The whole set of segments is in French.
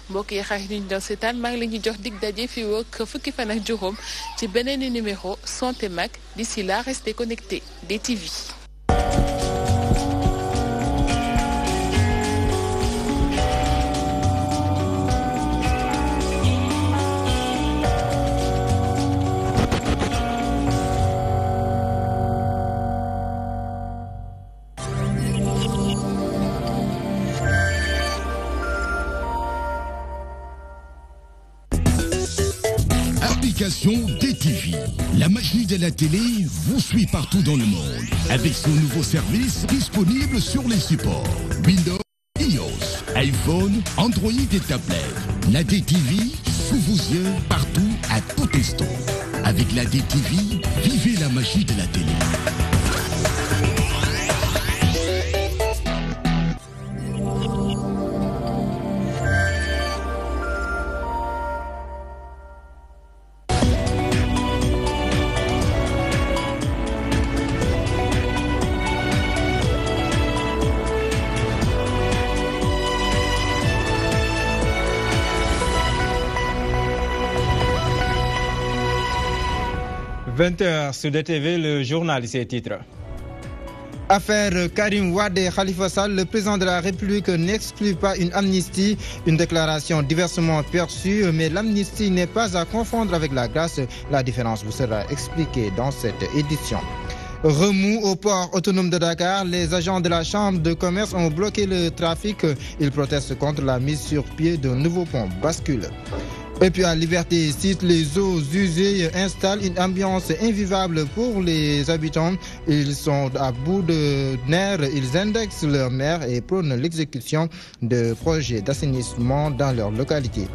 mbokk yi xarit yi ñu doon seetaan maa ngi leen di jox dig daje fii ak fukki fan ak juróom ci beneen numéro santé mag d'ici là restez connectés DTV. DTV. La magie de la télé vous suit partout dans le monde avec son nouveau service disponible sur les supports Windows, iOS, iPhone, Android et tablettes. La DTV sous vos yeux partout à tout instant. Avec la DTV, vivez la magie de la télé. « 20h sur DTV, le journal, ici est titre. Affaire Karim Wade et Khalifa Sall, le président de la République n'exclut pas une amnistie, une déclaration diversement perçue, mais l'amnistie n'est pas à confondre avec la grâce. La différence vous sera expliquée dans cette édition. Remous au port autonome de Dakar, les agents de la Chambre de commerce ont bloqué le trafic. Ils protestent contre la mise sur pied d'un nouveau pont bascule. Et puis à Liberté 6, les eaux usées installent une ambiance invivable pour les habitants. Ils sont à bout de nerfs, ils indexent leur mer et prônent l'exécution de projets d'assainissement dans leur localité.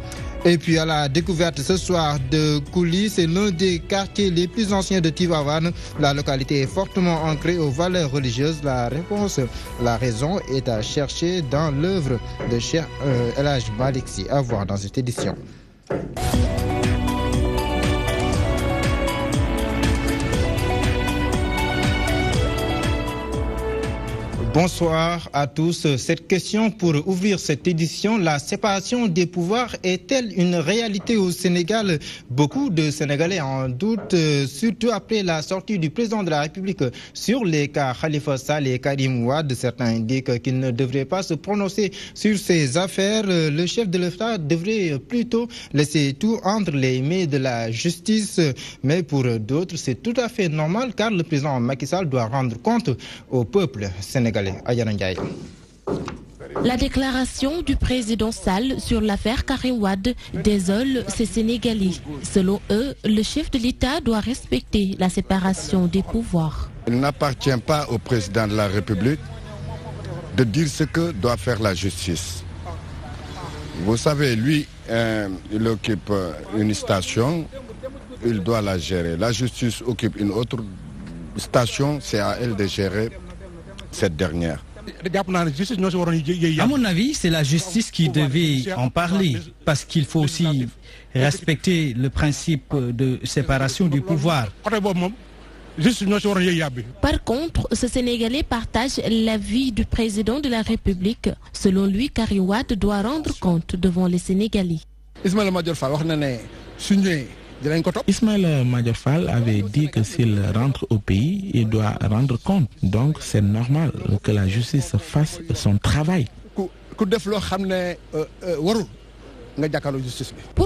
Et puis à la découverte ce soir de Kouli, c'est l'un des quartiers les plus anciens de Tivaouane. La localité est fortement ancrée aux valeurs religieuses. La raison est à chercher dans l'œuvre de Cheikh El Hadj Malick Sy. À voir dans cette édition. Bonsoir à tous. Cette question pour ouvrir cette édition, la séparation des pouvoirs est-elle une réalité au Sénégal? Beaucoup de Sénégalais en doutent, surtout après la sortie du président de la République sur les cas Khalifa Sall et Karim Wade. Certains indiquent qu'il ne devrait pas se prononcer sur ces affaires. Le chef de l'État devrait plutôt laisser tout entre les mains de la justice. Mais pour d'autres, c'est tout à fait normal car le président Macky Sall doit rendre compte au peuple sénégalais. La déclaration du président Sall sur l'affaire Karim Wade désole ces Sénégalais. Selon eux, le chef de l'État doit respecter la séparation des pouvoirs. Il n'appartient pas au président de la République de dire ce que doit faire la justice. Vous savez, lui, il occupe une station, il doit la gérer. La justice occupe une autre station, c'est à elle de gérer cette dernière. À mon avis, c'est la justice qui devait en parler, parce qu'il faut aussi respecter le principe de séparation du pouvoir. Par contre, ce Sénégalais partage l'avis du président de la République. Selon lui, Karim Wade doit rendre compte devant les Sénégalais. Ismaïla Madior Fall avait dit que s'il rentre au pays, il doit rendre compte. Donc c'est normal que la justice fasse son travail. Pour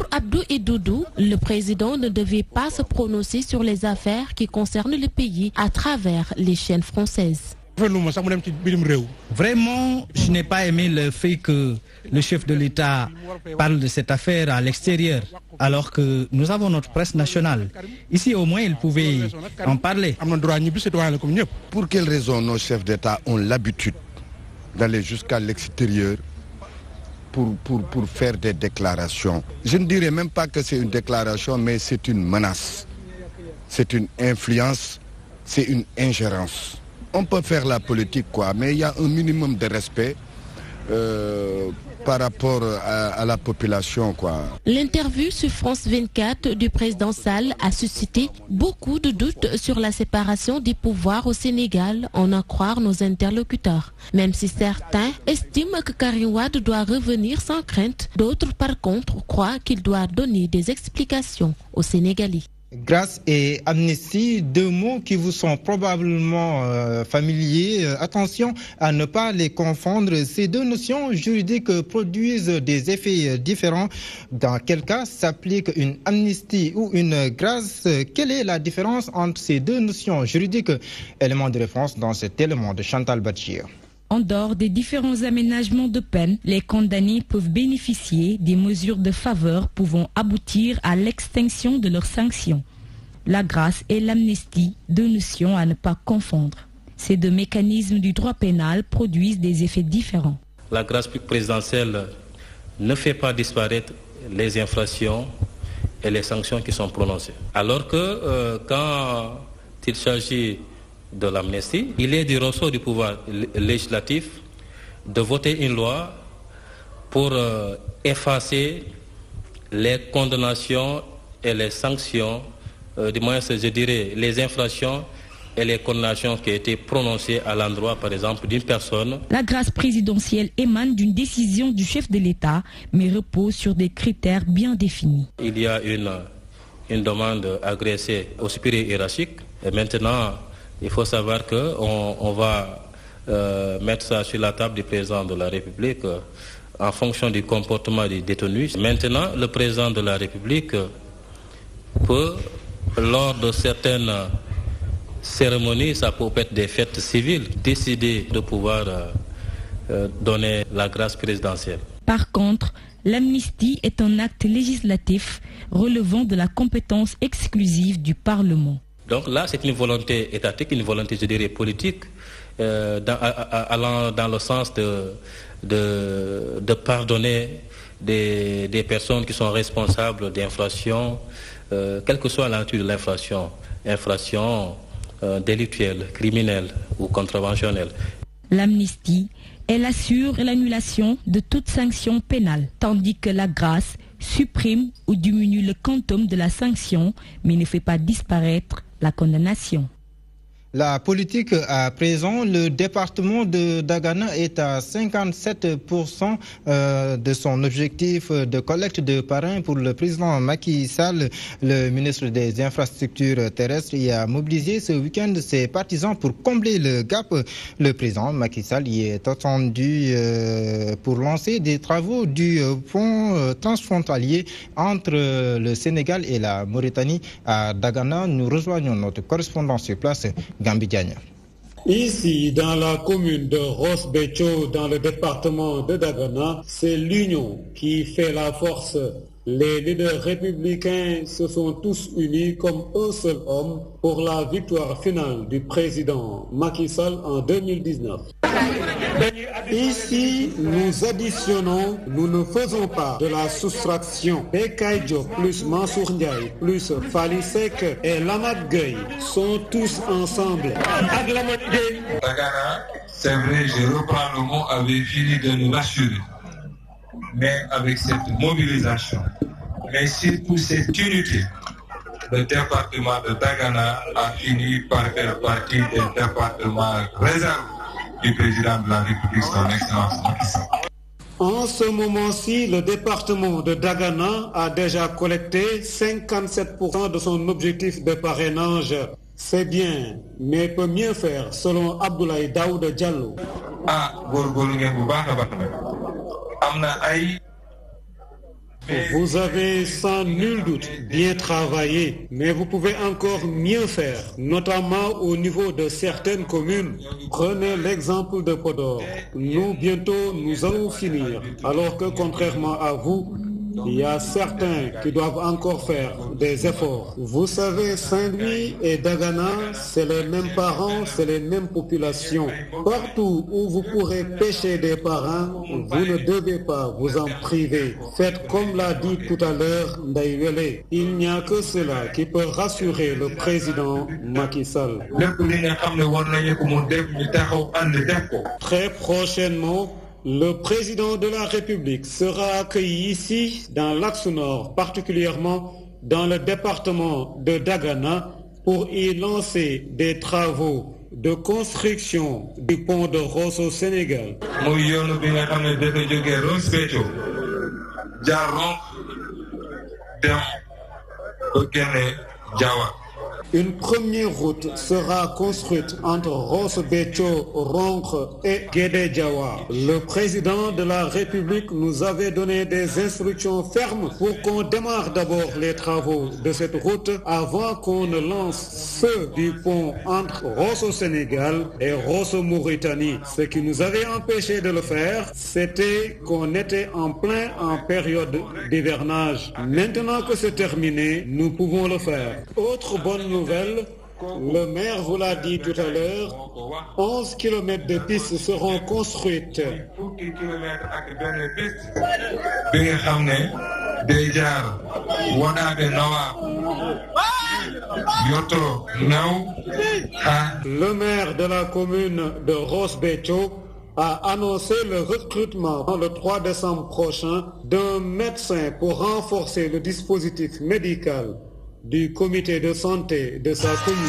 Abdou et Doudou, le président ne devait pas se prononcer sur les affaires qui concernent le pays à travers les chaînes françaises. Vraiment, je n'ai pas aimé le fait que le chef de l'État parle de cette affaire à l'extérieur, alors que nous avons notre presse nationale. Ici, au moins, il pouvait en parler. Pour quelles raisons nos chefs d'État ont l'habitude d'aller jusqu'à l'extérieur pour faire des déclarations? Je ne dirais même pas que c'est une déclaration, mais c'est une menace. C'est une influence, c'est une ingérence. On peut faire la politique, quoi, mais il y a un minimum de respect par rapport à la population, quoi. L'interview sur France 24 du président Sall a suscité beaucoup de doutes sur la séparation des pouvoirs au Sénégal, en en croire nos interlocuteurs. Même si certains estiment que Karim Wade doit revenir sans crainte, d'autres par contre croient qu'il doit donner des explications aux Sénégalais. Grâce et amnistie, deux mots qui vous sont probablement familiers. Attention à ne pas les confondre. Ces deux notions juridiques produisent des effets différents. Dans quel cas s'applique une amnistie ou une grâce? Quelle est la différence entre ces deux notions juridiques? Élément de référence dans cet élément de Chantal Bachir. En dehors des différents aménagements de peine, les condamnés peuvent bénéficier des mesures de faveur pouvant aboutir à l'extinction de leurs sanctions. La grâce et l'amnistie, deux notions à ne pas confondre. Ces deux mécanismes du droit pénal produisent des effets différents. La grâce présidentielle ne fait pas disparaître les infractions et les sanctions qui sont prononcées. Alors que quand il s'agit de l'amnistie, il est du ressort du pouvoir législatif de voter une loi pour effacer les condamnations et les sanctions, du moins je dirais les infractions et les condamnations qui ont été prononcées à l'endroit, par exemple, d'une personne. La grâce présidentielle émane d'une décision du chef de l'État, mais repose sur des critères bien définis. Il y a une demande adressée au supérieur hiérarchique, et maintenant, il faut savoir qu'on va mettre ça sur la table du président de la République en fonction du comportement des détenus. Maintenant, le président de la République peut, lors de certaines cérémonies, ça peut être des fêtes civiles, décider de pouvoir donner la grâce présidentielle. Par contre, l'amnistie est un acte législatif relevant de la compétence exclusive du Parlement. Donc là, c'est une volonté étatique, une volonté, je dirais, politique, allant dans le sens de pardonner des personnes qui sont responsables d'infractions, quelle que soit la nature de l'infraction, infraction délictuelle, criminelle ou contraventionnelle. L'amnistie, elle assure l'annulation de toute sanction pénale, tandis que la grâce supprime ou diminue le quantum de la sanction, mais ne fait pas disparaître la condamnation. La politique à présent, le département de Dagana est à 57% de son objectif de collecte de parrains pour le président Macky Sall. Le ministre des Infrastructures terrestres y a mobilisé ce week-end ses partisans pour combler le gap. Le président Macky Sall y est attendu pour lancer des travaux du pont transfrontalier entre le Sénégal et la Mauritanie. À Dagana, nous rejoignons notre correspondant sur place, Ici, dans la commune de Ross Béthio, dans le département de Dagana, c'est l'union qui fait la force. Les leaders républicains se sont tous unis comme un seul homme pour la victoire finale du président Macky Sall en 2019. Ici, nous additionnons, nous ne faisons pas de la soustraction. Bekay Diop plus Mansour Ndiaye plus Fally Seck et Lamad Gueye sont tous ensemble. Dagana, c'est vrai, je reprends le mot, avait fini de nous rassurer. Mais avec cette mobilisation, mais surtout cette unité, le département de Dagana a fini par faire partie des départements réservés du président de la République, son Excellence Macky Sall. En ce moment-ci, le département de Dagana a déjà collecté 57% de son objectif de parrainage. C'est bien, mais peut mieux faire, selon Abdoulaye Daouda Diallo. Vous avez sans nul doute bien travaillé, mais vous pouvez encore mieux faire, notamment au niveau de certaines communes. Prenez l'exemple de Podor. Nous, bientôt, nous allons finir, alors que contrairement à vous, il y a certains qui doivent encore faire des efforts. Vous savez, Saint-Louis et Dagana, c'est les mêmes parents, c'est les mêmes populations. Partout où vous pourrez pêcher des parrains, vous ne devez pas vous en priver. Faites comme l'a dit tout à l'heure Ndaïwele. Il n'y a que cela qui peut rassurer le président Macky Sall. Très prochainement, Le président de la République sera accueilli ici, dans l'Axe Nord, particulièrement dans le département de Dagana, pour y lancer des travaux de construction du pont de Rosso au Sénégal. Une première route sera construite entre Rosso Béthio, Ronkhe et Guédé Diawa. Le président de la République nous avait donné des instructions fermes pour qu'on démarre d'abord les travaux de cette route avant qu'on ne lance ceux du pont entre Rosso Sénégal et Rosso Mauritanie. Ce qui nous avait empêché de le faire, c'était qu'on était en plein en période d'hivernage. Maintenant que c'est terminé, nous pouvons le faire. Autre bonne nouvelle, le maire vous l'a dit tout à l'heure, 11 km de pistes seront construites. Le maire de la commune de Rosso Béthio a annoncé le recrutement le 3 décembre prochain d'un médecin pour renforcer le dispositif médical du comité de santé de sa commune.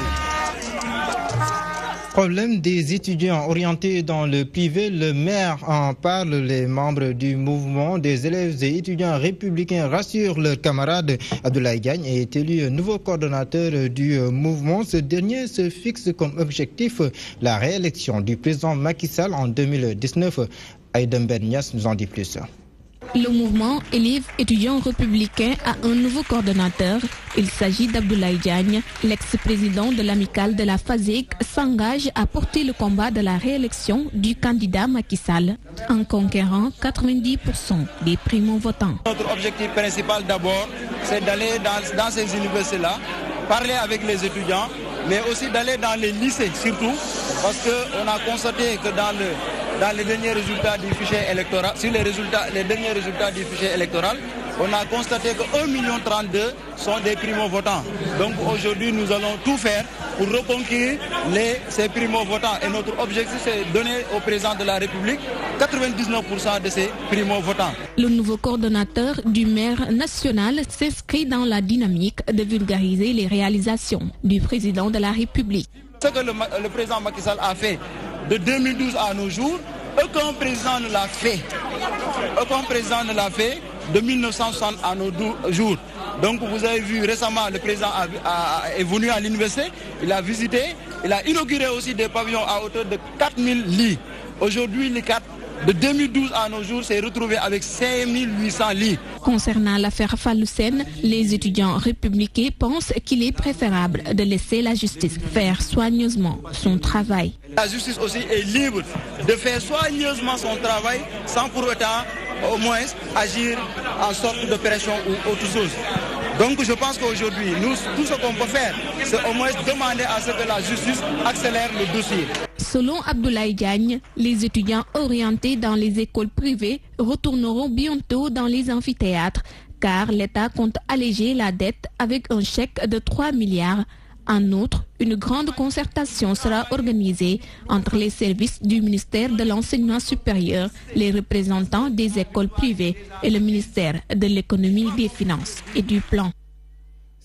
Problème des étudiants orientés dans le privé, le maire en parle. Les membres du mouvement des élèves et étudiants républicains rassurent leurs camarades. Abdoulaye Diagne est élu nouveau coordonnateur du mouvement. Ce dernier se fixe comme objectif la réélection du président Macky Sall en 2019. Aïdem Bernias nous en dit plus. Le mouvement élèves étudiants républicains a un nouveau coordonnateur. Il s'agit d'Abdoulaye Diagne. L'ex-président de l'amicale de la FASEG s'engage à porter le combat de la réélection du candidat Macky Sall en conquérant 90% des primo-votants. Notre objectif principal d'abord, c'est d'aller dans ces universités-là, parler avec les étudiants, mais aussi d'aller dans les lycées surtout, parce qu'on a constaté que dans les derniers résultats du fichier électoral, sur les derniers résultats du fichier électoral, on a constaté que 1,32 million sont des primo-votants. Donc aujourd'hui, nous allons tout faire pour reconquérir ces primo-votants. Et notre objectif, c'est de donner au président de la République 99% de ces primo-votants. Le nouveau coordonnateur du maire national s'inscrit dans la dynamique de vulgariser les réalisations du président de la République. Ce que le président Macky Sall a fait de 2012 à nos jours, aucun président ne l'a fait. Aucun président ne l'a fait de 1960 à nos jours. Donc vous avez vu récemment, le président est venu à l'université, il a visité, il a inauguré aussi des pavillons à hauteur de 4000 lits. Aujourd'hui, les 4 de 2012 à nos jours s'est retrouvé avec 5800 lits. Concernant l'affaire Falloussen, les étudiants républicains pensent qu'il est préférable de laisser la justice faire soigneusement son travail. La justice aussi est libre de faire soigneusement son travail sans pour autant au moins agir en sorte de pression ou autre chose. Donc je pense qu'aujourd'hui, nous, tout ce qu'on peut faire, c'est au moins demander à ce que la justice accélère le dossier. Selon Abdoulaye Diagne, les étudiants orientés dans les écoles privées retourneront bientôt dans les amphithéâtres car l'État compte alléger la dette avec un chèque de 3 milliards. En outre, une grande concertation sera organisée entre les services du ministère de l'Enseignement supérieur, les représentants des écoles privées et le ministère de l'Économie, des Finances et du Plan.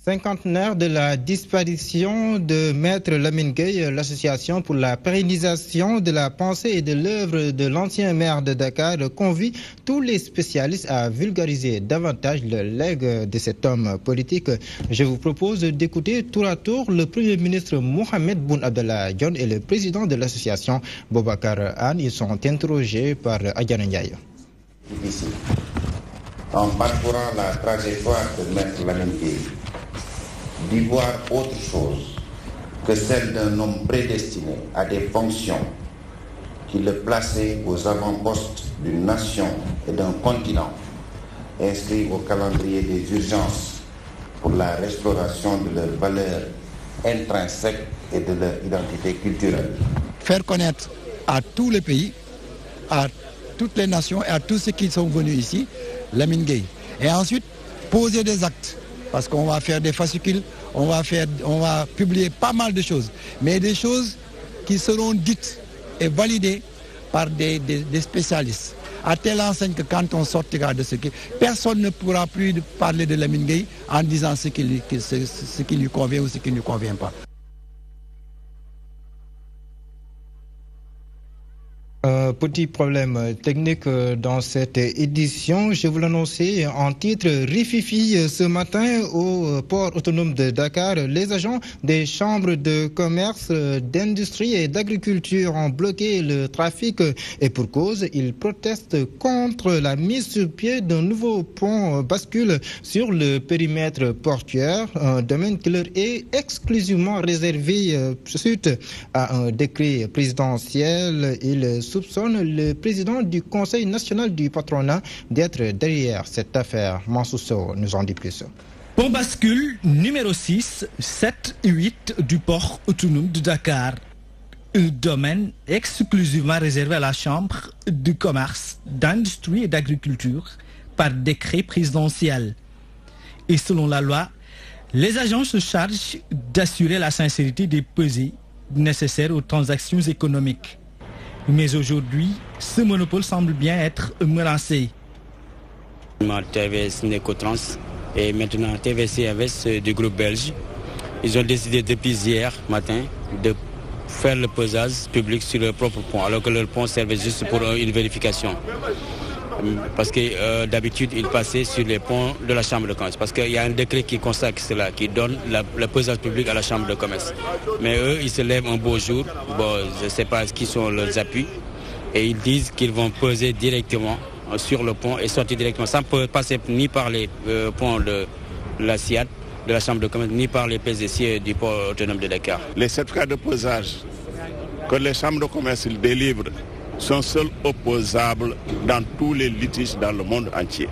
Cinquantenaire de la disparition de Maître Lamine Gueye, l'association pour la pérennisation de la pensée et de l'œuvre de l'ancien maire de Dakar convie tous les spécialistes à vulgariser davantage le legs de cet homme politique. Je vous propose d'écouter tour à tour le Premier ministre Mohamed Boun Abdallah Dionne et le président de l'association Boubacar Anne. Ils sont interrogés par Adjana Ndiaye. En parcourant la trajectoire de Maître Lamine Gueye, d'y voir autre chose que celle d'un homme prédestiné à des fonctions qui le plaçaient aux avant-postes d'une nation et d'un continent, inscrit au calendrier des urgences pour la restauration de leurs valeurs intrinsèques et de leur identité culturelle. Faire connaître à tous les pays, à toutes les nations et à tous ceux qui sont venus ici, Lamine Gueye. Et ensuite, poser des actes. Parce qu'on va faire des fascicules, on va publier pas mal de choses. Mais des choses qui seront dites et validées par des spécialistes. à telle enseigne que quand on sortira de ce qui... Personne ne pourra plus parler de Lamine Gueye en disant ce qui lui convient ou ce qui ne lui convient pas. Petit problème technique dans cette édition. Je vous l'annonçais en titre Rififi ce matin au port autonome de Dakar. Les agents des chambres de commerce, d'industrie et d'agriculture ont bloqué le trafic et pour cause, ils protestent contre la mise sur pied d'un nouveau pont bascule sur le périmètre portuaire, un domaine qui leur est exclusivement réservé suite à un décret présidentiel. Ils soupçonne le président du Conseil national du patronat d'être derrière cette affaire. Mansousso nous en dit plus. Pont bascule numéro 6, 7 et 8 du port autonome de Dakar. Un domaine exclusivement réservé à la Chambre de commerce, d'industrie et d'agriculture par décret présidentiel. Et selon la loi, les agents se chargent d'assurer la sincérité des pesées nécessaires aux transactions économiques. Mais aujourd'hui, ce monopole semble bien être menacé. TVS Necotrans et maintenant TVS du groupe belge, ils ont décidé depuis hier matin de faire le pesage public sur leur propre pont, alors que leur pont servait juste pour une vérification. Parce que d'habitude, ils passaient sur les ponts de la Chambre de commerce. Parce qu'il y a un décret qui consacre cela, qui donne le pesage public à la Chambre de commerce. Mais eux, ils se lèvent un beau jour. Bon, je ne sais pas qui sont leurs appuis. Et ils disent qu'ils vont peser directement sur le pont et sortir directement, sans passer ni par les ponts de la SIAD, de la Chambre de commerce, ni par les PSC du port autonome de Dakar. Les certificats de pesage que les chambres de commerce délivrent sont seuls opposables dans tous les litiges dans le monde entier.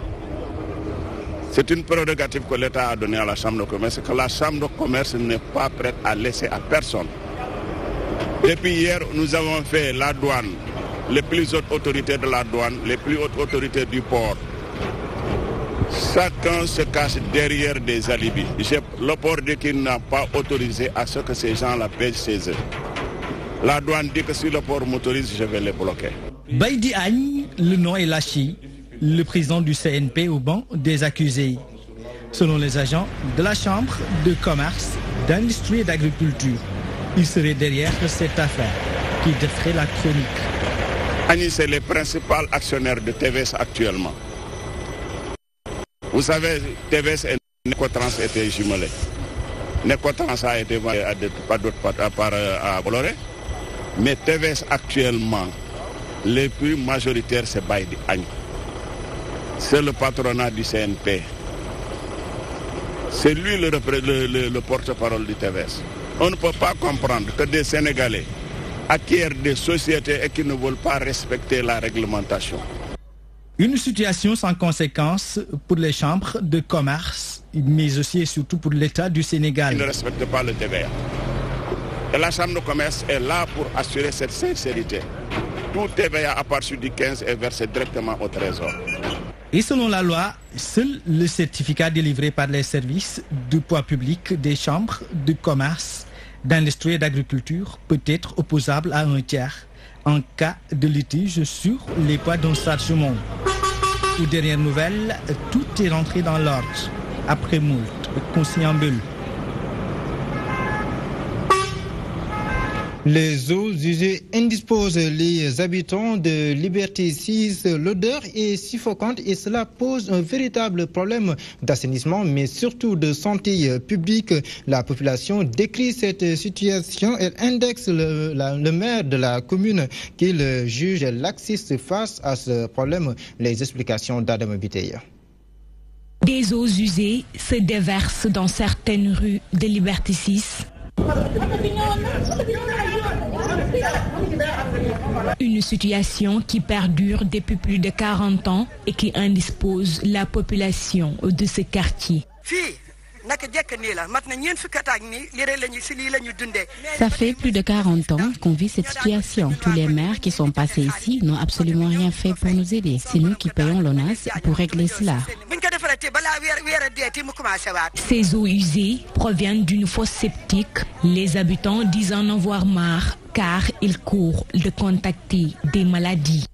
C'est une prérogative que l'État a donnée à la Chambre de commerce, que la Chambre de commerce n'est pas prête à laisser à personne. Depuis hier, nous avons fait la douane, les plus hautes autorités de la douane, les plus hautes autorités du port. Chacun se cache derrière des alibis. Le port dit qu'il n'a pas autorisé à ce que ces gens-là pèsent chez eux. La douane dit que si le port m'autorise, je vais les bloquer. Baïdi Agne, le nom est lâché, le président du CNP au banc des accusés. Selon les agents de la Chambre de commerce, d'industrie et d'agriculture, il serait derrière cette affaire qui défrait la chronique. Agne, c'est le principal actionnaire de TVS actuellement. Vous savez, TVS et Necotrans étaient jumelés. Necotrans a été vendu à Bolloré. Mais TVS actuellement, les plus majoritaires, c'est Baïdi Agne. C'est le patronat du CNP. C'est lui le porte-parole du TVS. On ne peut pas comprendre que des Sénégalais acquièrent des sociétés et qui ne veulent pas respecter la réglementation. Une situation sans conséquence pour les chambres de commerce, mais aussi et surtout pour l'État du Sénégal. Ils ne respectent pas le TVA. Et la Chambre de commerce est là pour assurer cette sincérité. Tout TVA à partir du 15 est versé directement au Trésor. Et selon la loi, seul le certificat délivré par les services du poids public des chambres de commerce, d'industrie et d'agriculture peut être opposable à un tiers en cas de litige sur les poids d'un chargement. Aux dernières nouvelles, tout est rentré dans l'ordre après moult conciliabule. Les eaux usées indisposent les habitants de Liberté 6. L'odeur est suffocante et cela pose un véritable problème d'assainissement, mais surtout de santé publique. La population décrit cette situation. Elle indexe le maire de la commune qu'il juge laxiste face à ce problème. Les explications d'Adam Biteya. Des eaux usées se déversent dans certaines rues de Liberté 6. Une situation qui perdure depuis plus de 40 ans et qui indispose la population de ce quartier. Ça fait plus de 40 ans qu'on vit cette situation. Tous les maires qui sont passés ici n'ont absolument rien fait pour nous aider. C'est nous qui payons l'ONAS pour régler cela. Ces eaux usées proviennent d'une fosse septique. Les habitants disent en avoir marre car ils courent de contacter des maladies.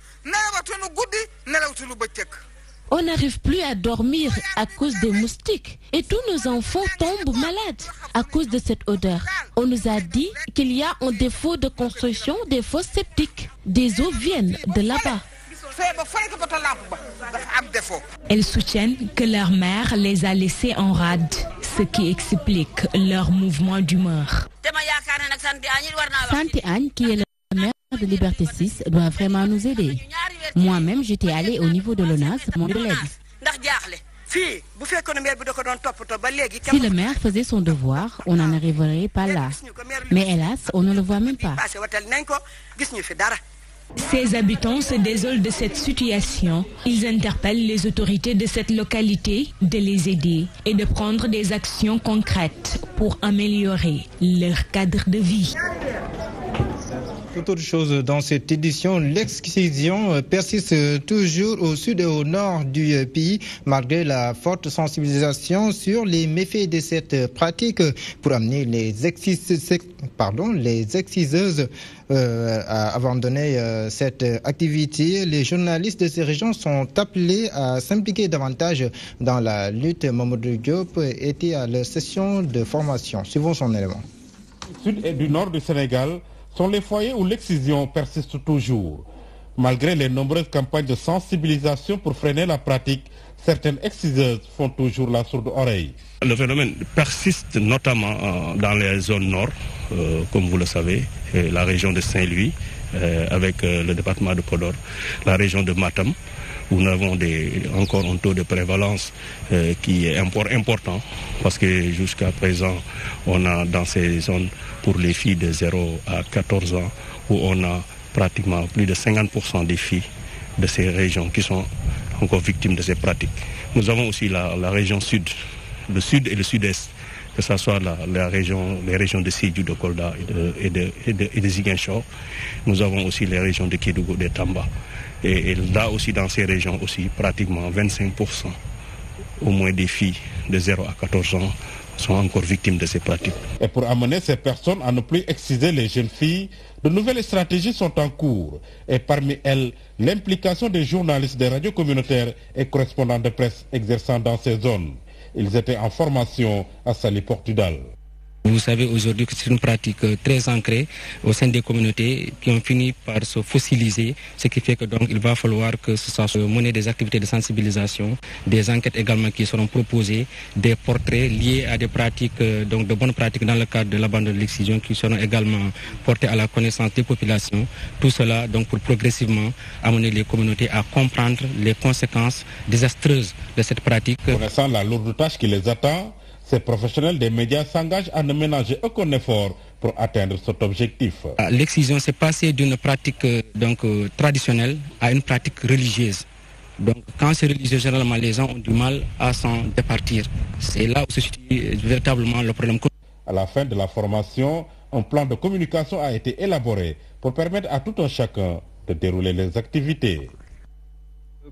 On n'arrive plus à dormir à cause des moustiques et tous nos enfants tombent malades à cause de cette odeur. On nous a dit qu'il y a un défaut de construction des fosses septiques. Des eaux viennent de là-bas. Elles soutiennent que leur mère les a laissés en rade, ce qui explique leur mouvement d'humeur. Santé Anne, qui est la mère de Liberté 6, doit vraiment nous aider. Moi-même, j'étais allée au niveau de l'ONAS pour mon collègue. Si le maire faisait son devoir, on n'en arriverait pas là. Mais hélas, on ne le voit même pas. Ces habitants se désolent de cette situation. Ils interpellent les autorités de cette localité de les aider et de prendre des actions concrètes pour améliorer leur cadre de vie. Toute autre chose dans cette édition, l'excision persiste toujours au sud et au nord du pays, malgré la forte sensibilisation sur les méfaits de cette pratique pour amener les exciseuses à abandonner cette activité. Les journalistes de ces régions sont appelés à s'impliquer davantage dans la lutte. Mamadou Diop était à la session de formation. Suivons son élément. Du sud et du nord du Sénégal sont les foyers où l'excision persiste toujours. Malgré les nombreuses campagnes de sensibilisation pour freiner la pratique, certaines exciseuses font toujours la sourde oreille. Le phénomène persiste notamment dans les zones nord, comme vous le savez, la région de Saint-Louis, avec le département de Podor, la région de Matam, où nous avons encore un taux de prévalence qui est important, parce que jusqu'à présent, on a dans ces zones, pour les filles de 0 à 14 ans, où on a pratiquement plus de 50% des filles de ces régions qui sont encore victimes de ces pratiques. Nous avons aussi la région sud, le sud et le sud-est, que ce soit les régions de Sédhiou, de Kolda et de Ziguinchor. Nous avons aussi les régions de Kédougou, de Tamba. Et là aussi, dans ces régions aussi, pratiquement 25% au moins des filles de 0 à 14 ans sont encore victimes de ces pratiques. Et pour amener ces personnes à ne plus exciser les jeunes filles, de nouvelles stratégies sont en cours. Et parmi elles, l'implication des journalistes des radios communautaires et correspondants de presse exerçant dans ces zones. Ils étaient en formation à Saly Portudal. Vous savez aujourd'hui que c'est une pratique très ancrée au sein des communautés qui ont fini par se fossiliser, ce qui fait que donc il va falloir que ce soit mener des activités de sensibilisation, des enquêtes également qui seront proposées, des portraits liés à des pratiques, donc de bonnes pratiques dans le cadre de l'abandon de l'excision qui seront également portés à la connaissance des populations. Tout cela donc pour progressivement amener les communautés à comprendre les conséquences désastreuses de cette pratique. Connaissant la lourde tâche qui les attend, ces professionnels des médias s'engagent à ne ménager aucun effort pour atteindre cet objectif. L'excision s'est passée d'une pratique traditionnelle à une pratique religieuse. Donc quand c'est religieux, généralement les gens ont du mal à s'en départir. C'est là où se situe véritablement le problème. À la fin de la formation, un plan de communication a été élaboré pour permettre à tout un chacun de dérouler les activités.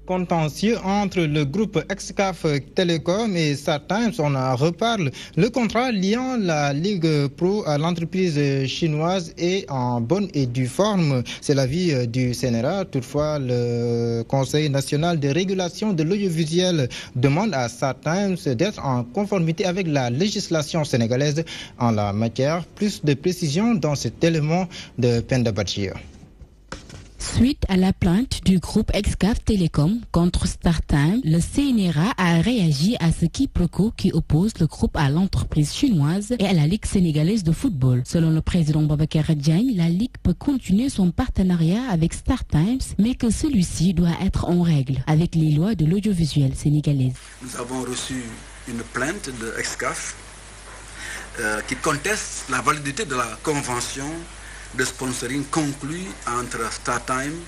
Contentieux entre le groupe Excaf Télécom et StarTimes, on en reparle. Le contrat liant la Ligue Pro à l'entreprise chinoise est en bonne et due forme. C'est l'avis du CNRA. Toutefois, le Conseil national de régulation de l'audiovisuel demande à StarTimes d'être en conformité avec la législation sénégalaise en la matière. Plus de précisions dans cet élément de Penda Bachir. Suite à la plainte du groupe Excaf Télécom contre StarTimes, le CNRA a réagi à ce quiproquo qui oppose le groupe à l'entreprise chinoise et à la Ligue sénégalaise de football. Selon le président Babacar Diagne, la Ligue peut continuer son partenariat avec StarTimes, mais que celui-ci doit être en règle avec les lois de l'audiovisuel sénégalaise. Nous avons reçu une plainte de Excaf qui conteste la validité de la convention de sponsoring conclu entre StarTimes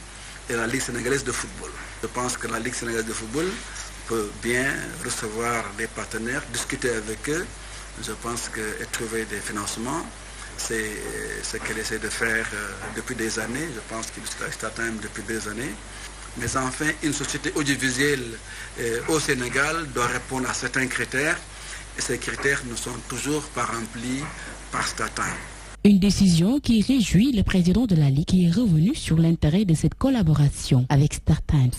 et la Ligue sénégalaise de football. Je pense que la Ligue sénégalaise de football peut bien recevoir des partenaires, discuter avec eux. Je pense que et trouver des financements, c'est ce qu'elle essaie de faire depuis des années. Je pense qu'il discute avec StarTimes depuis des années. Mais enfin, une société audiovisuelle au Sénégal doit répondre à certains critères. Et ces critères ne sont toujours pas remplis par StarTimes. Une décision qui réjouit le président de la Ligue qui est revenu sur l'intérêt de cette collaboration avec StarTimes.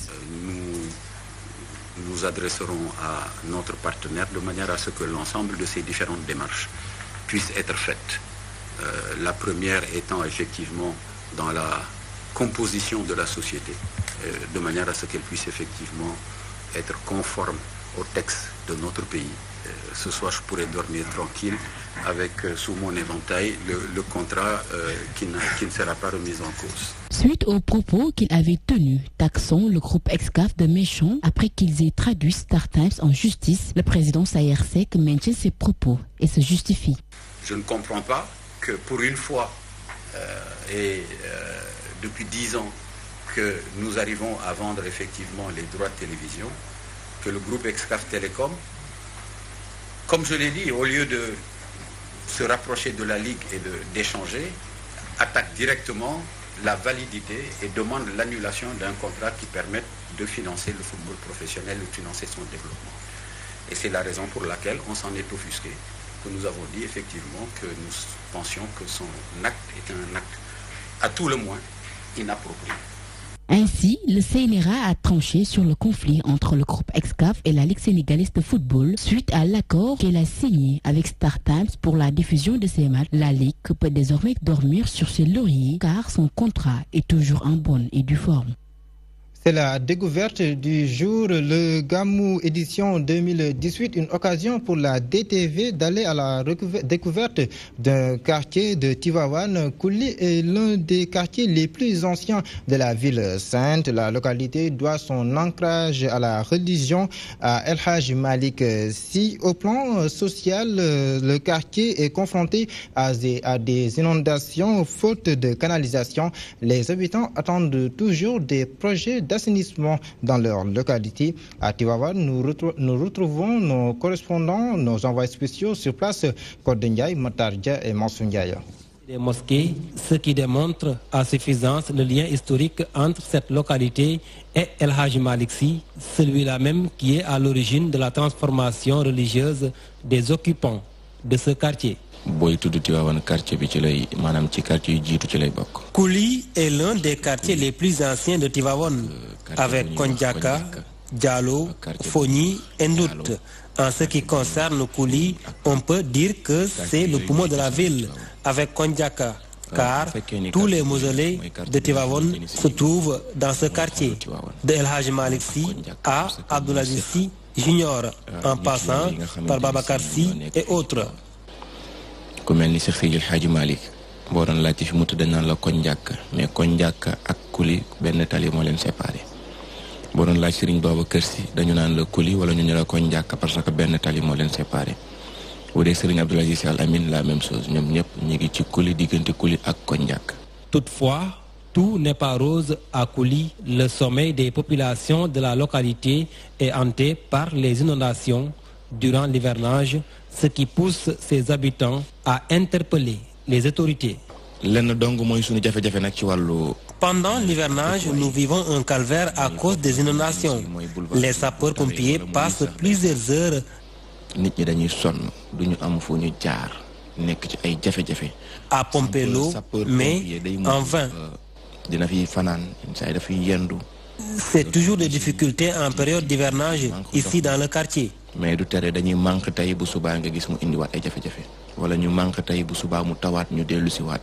nous adresserons à notre partenaire de manière à ce que l'ensemble de ces différentes démarches puissent être faites. La première étant effectivement dans la composition de la société, de manière à ce qu'elle puisse effectivement être conforme au texte de notre pays. Ce soir, je pourrais dormir tranquille avec sous mon éventail le contrat qui ne sera pas remis en cause. Suite aux propos qu'il avait tenus, taxant le groupe Excaf de méchant après qu'ils aient traduit Star Times en justice, le président Sayer Seck maintient ses propos et se justifie. Je ne comprends pas que pour une fois depuis 10 ans que nous arrivons à vendre effectivement les droits de télévision, que le groupe Excaf Télécom, comme je l'ai dit, au lieu de se rapprocher de la Ligue et d'échanger, attaque directement la validité et demande l'annulation d'un contrat qui permette de financer le football professionnel, de financer son développement. Et c'est la raison pour laquelle on s'en est offusqué, que nous avons dit effectivement que nous pensions que son acte est un acte à tout le moins inapproprié. Ainsi, le CNRA a tranché sur le conflit entre le groupe Excaf et la Ligue sénégalaise de football suite à l'accord qu'elle a signé avec Star Times pour la diffusion de ces matchs. La Ligue peut désormais dormir sur ses lauriers car son contrat est toujours en bonne et due forme. C'est la découverte du jour, le Gamou édition 2018, une occasion pour la DTV d'aller à la découverte d'un quartier de Tivaouane. Kouli est l'un des quartiers les plus anciens de la ville sainte. La localité doit son ancrage à la religion à El Hadj Malik Sy. Au plan social, le quartier est confronté à des inondations faute de canalisation. Les habitants attendent toujours des projets d'assainissement dans leur localité. À Tivaouane, nous retrouvons nos correspondants, nos envoyés spéciaux sur place, Kordendiaï, Matardia et Mansoundiaï. Des mosquées, ce qui démontre à suffisance le lien historique entre cette localité et El Hadj Malik Sy, celui-là même qui est à l'origine de la transformation religieuse des occupants de ce quartier. Kouli est l'un des quartiers les plus anciens de Tivaouane, avec Kondiaka, Diallo, Fogny et Ndout. En ce qui concerne Kouli, on peut dire que c'est le poumon de la ville, avec Kondiaka, car tous les mausolées de Tivaouane se trouvent dans ce quartier, de El Hadj Malik Sy à Abdoulaziz Sy Junior, en passant par Babacar Sy et autres. ku mel ni Cheikh Seydil Hadji Malick boo doon laajte fi mu tudd dañ naan la Kondiaka mais Kondiaka ak Kouli benn tali moo leen séparé boo doon laaj Serigne Babacar Sy dañu naan la Kouli wala ñu ne la Kondiaka parce que benn tali moo leen séparé bu dee Serigne Abdoul Aziz Sy Al Amine la même chose ñoom ñëpp ñu ngi ci Kouli diggante Kouli ak Kondiaka. Toutefois, tout n'est pas rose à Kouli. Le sommeil des populations de la localité est hanté par les inondations durant l'hivernage, ce qui pousse ses habitants à interpeller les autorités. Pendant l'hivernage, nous vivons un calvaire à cause des inondations. Les sapeurs-pompiers passent plusieurs heures à pomper l'eau, mais en vain. C'est toujours des difficultés en période d'hivernage ici dans le quartier. Mais du tere dañuy manque tay bu suba nga gis mu indi wat ay jafé jafé wala ñu manque tay bu suba mu tawat ñu delu ci wat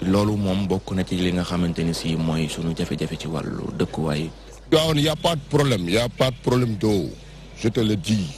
lolu mom bokku na ci li nga xamanteni ci moy suñu jafé jafé ci walu dekk way il y a pas de problème d'eau, je te le dis.